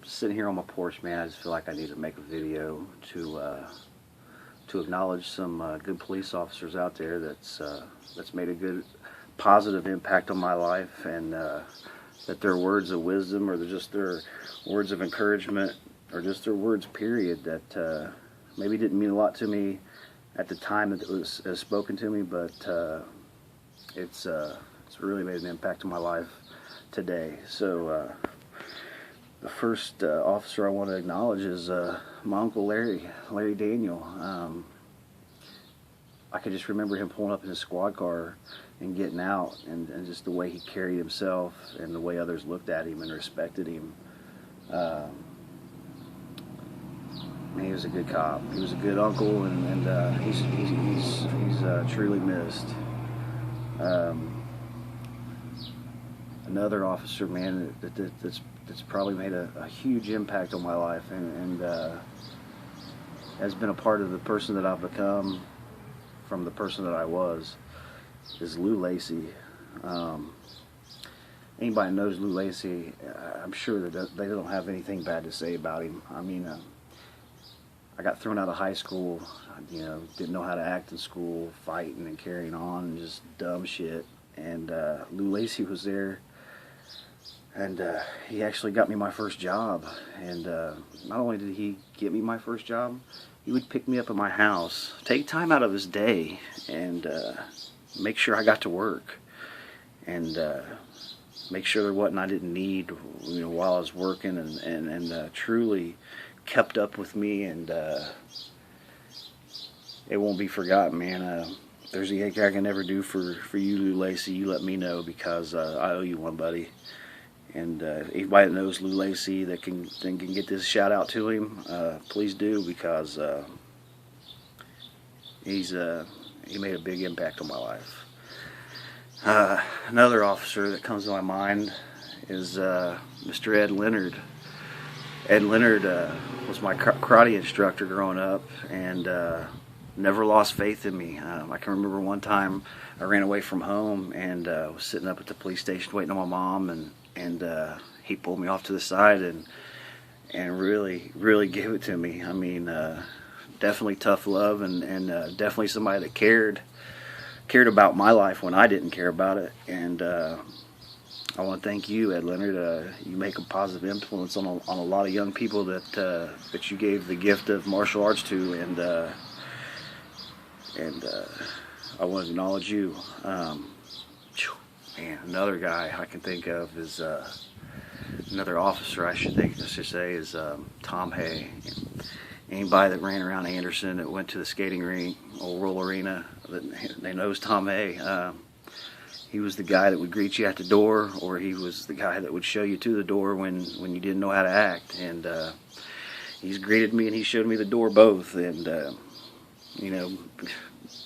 sitting here on my porch, man. I just feel like I need to make a video to acknowledge some good police officers out there that's made a good, positive impact on my life, and that their words of wisdom, or just their words of encouragement, or just their words, period, that maybe didn't mean a lot to me at the time that it was spoken to me, but it's really made an impact on my life today. So the first officer I want to acknowledge is my Uncle Larry Daniel. I could just remember him pulling up in his squad car and getting out, and just the way he carried himself and the way others looked at him and respected him. Man, he was a good cop. He was a good uncle, and he's truly missed. Another officer, man, that's probably made a huge impact on my life, and has been a part of the person that I've become from the person that I was, is Lou Lacey. Anybody knows Lou Lacey, I'm sure that they don't have anything bad to say about him. I mean, I got thrown out of high school, didn't know how to act in school, fighting and carrying on, and just dumb shit. And Lou Lacey was there, and he actually got me my first job. And not only did he get me my first job, he would pick me up at my house, take time out of his day, and make sure I got to work, and make sure there wasn't I didn't need while I was working, and truly kept up with me, and it won't be forgotten, man. If there's anything I can never do for you, Lou Lacey, you let me know, because I owe you one, buddy. And anybody that knows Lou Lacey that can get this shout out to him, please do, because he made a big impact on my life. Another officer that comes to my mind is Mr. Ed Leonard. Ed Leonard was my karate instructor growing up, and never lost faith in me. I can remember one time I ran away from home and was sitting up at the police station waiting on my mom, and he pulled me off to the side and really gave it to me. I mean, definitely tough love, and definitely somebody that cared about my life when I didn't care about it. And I want to thank you, Ed Leonard. You make a positive influence on a lot of young people that you gave the gift of martial arts to, and I want to acknowledge you. Man, another guy I can think of is another officer, I should say, is Tom Hay. Anybody that ran around Anderson, that went to the skating rink, Old Roll Arena, they knows Tom Hay. He was the guy that would greet you at the door, or he was the guy that would show you to the door when you didn't know how to act. And he's greeted me and he showed me the door both. And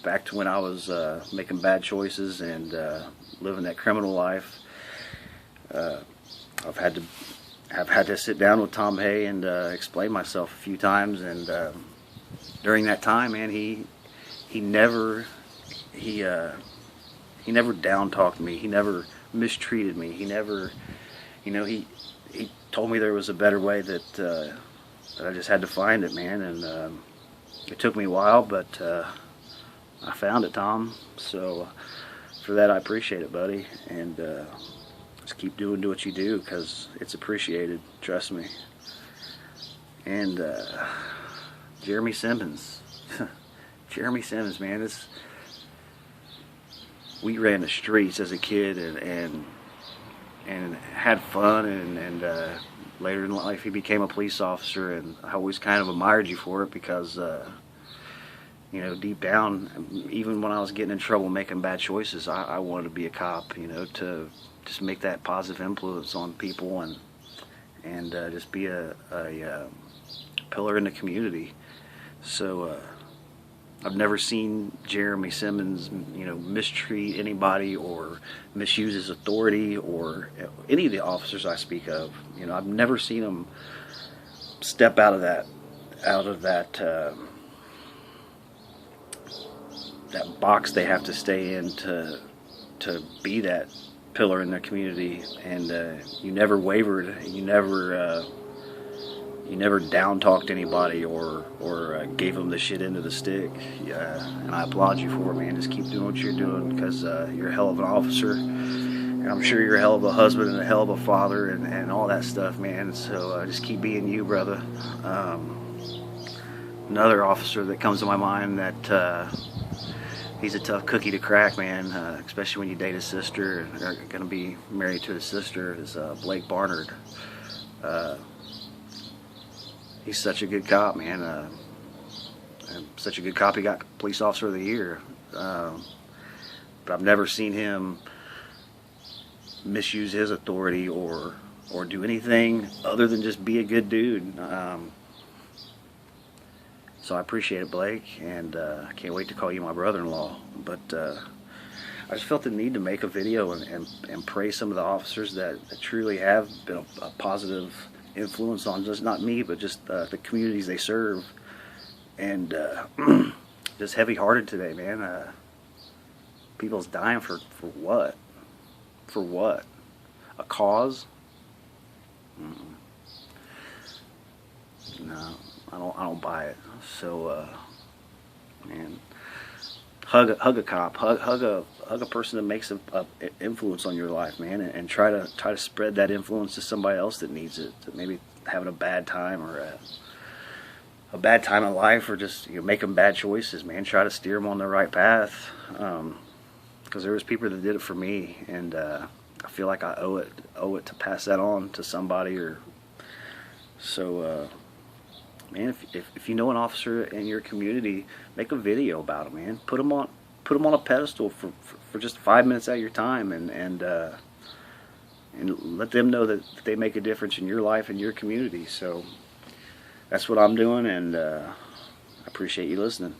back to when I was making bad choices and living that criminal life, I've had to sit down with Tom Hay and explain myself a few times. And during that time, man, he never down talked me. He never mistreated me. He never, he told me there was a better way, that I just had to find it, man. And it took me a while, but I found it, Tom. So for that, I appreciate it, buddy. And just keep doing what you do, because it's appreciated. Trust me. And Jeremy Simmons. Jeremy Simmons, man. We ran the streets as a kid and had fun, and later in life he became a police officer, and I always kind of admired you for it, because deep down, even when I was getting in trouble making bad choices, I wanted to be a cop, to just make that positive influence on people, and just be a pillar in the community. So I've never seen Jeremy Simmons, mistreat anybody or misuse his authority, or any of the officers I speak of. I've never seen him step out of that box they have to stay in to be that pillar in their community. And you never wavered. You never you never down talked anybody or gave them the shit into the stick. And I applaud you for it, man. Just keep doing what you're doing, because you're a hell of an officer, and I'm sure you're a hell of a husband and a hell of a father and all that stuff, man. So just keep being you, brother. Another officer that comes to my mind that he's a tough cookie to crack, man, especially when you date his sister and are going to be married to his sister, is Blake Barnard. He's such a good cop, man. And such a good cop, he got Police Officer of the Year. But I've never seen him misuse his authority or do anything other than just be a good dude. So I appreciate it, Blake, and I can't wait to call you my brother-in-law. But I just felt the need to make a video and praise some of the officers that truly have been a positive influence on just not me, but just the communities they serve. And just heavy-hearted today, man. People's dying for what? For what? A cause? No, I don't buy it. So, man, hug a cop, hug a person that makes an influence on your life, man, and try to spread that influence to somebody else that needs it, that maybe having a bad time or a bad time in life, or just making bad choices, man. Try to steer them on the right path, because there was people that did it for me, and I feel like I owe it to pass that on to somebody. Or so, man, if you know an officer in your community, make a video about them, man. Put them on a pedestal for just 5 minutes out of your time, and let them know that they make a difference in your life and your community. So that's what I'm doing, and I appreciate you listening.